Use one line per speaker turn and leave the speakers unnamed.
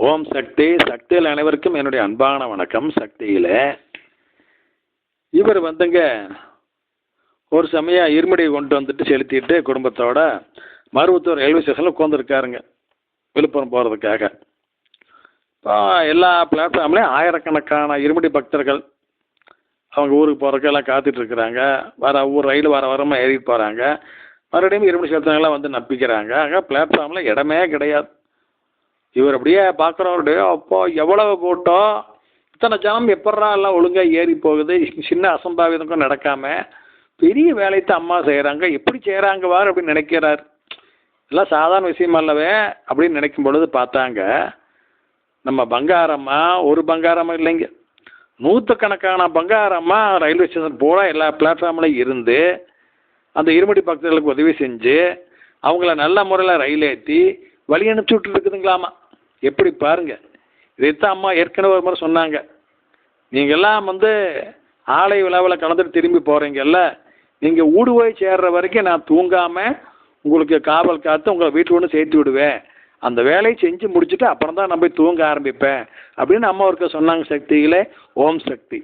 ஓம் சக்தி. சக்தியில் அனைவருக்கும் என்னுடைய அன்பான வணக்கம். சக்தியில் இவர் வந்துங்க ஒரு சமயம் இருமுடி கொண்டு வந்துட்டு செலுத்திட்டு குடும்பத்தோட மருவத்தூர் ரயில்வே ஸ்டேஷனில் உட்காந்துருக்காருங்க விழுப்புரம் போகிறதுக்காக. இப்போ எல்லா பிளாட்ஃபார்ம்லேயும் ஆயிரக்கணக்கான இருமுடி பக்தர்கள் அவங்க ஊருக்கு போகிறதுக்கு எல்லாம் காத்துட்ருக்குறாங்க. ஊர் ரயில் வரமாக ஏறிட்டு போகிறாங்க. மறுபடியும் இருமுடி செலுத்தினங்களாம் வந்து நப்பிக்கிறாங்க. அங்கே பிளாட்ஃபார்மில் இடமே கிடையாது. இவர் அப்படியே பார்க்குறவருடைய அப்போ எவ்வளவு கூட்டம், இத்தனை ஜனம் எப்பட்றா எல்லாம் ஒழுங்காக ஏறி போகுது, சின்ன அசம்பாவிதம் நடக்காமல் பெரிய வேலையத்தை அம்மா செய்கிறாங்க, எப்படி செய்கிறாங்க வார் அப்படின்னு நினைக்கிறார். எல்லாம் சாதாரண விஷயம் அல்லவே அப்படின்னு நினைக்கும் பொழுது பார்த்தாங்க நம்ம பங்காரம்மா. ஒரு பங்காரம்மா இல்லைங்க, நூற்றுக்கணக்கான பங்காரம்மா ரயில்வே ஸ்டேஷன் போல எல்லா பிளாட்ஃபார்ம்லையும் இருந்து அந்த இருமுடி பக்தர்களுக்கு உதவி செஞ்சு அவங்கள நல்ல முறையில் ரயில் ஏற்றி வழி அனுப்பிச்சி விட்டு இருக்குதுங்களாமா. எப்படி பாருங்க. இதைத்தான் அம்மா ஏற்கனவே ஒரு முறை சொன்னாங்க. நீங்கள்லாம் வந்து ஆலை விழாவில் கலந்துட்டு திரும்பி போகிறீங்கல்ல, நீங்கள் ஊடு போய் சேர்ற வரைக்கும் நான் தூங்காமல் உங்களுக்கு காவல் காத்து உங்களை வீட்டு ஒன்று சேர்த்து விடுவேன். அந்த வேலையை செஞ்சு முடிச்சுட்டு அப்புறம் தான் நான் போய் தூங்க ஆரம்பிப்பேன் அப்படின்னு அம்மா ஒருக்க சொன்னாங்க. சக்திகளே, ஓம் சக்தி.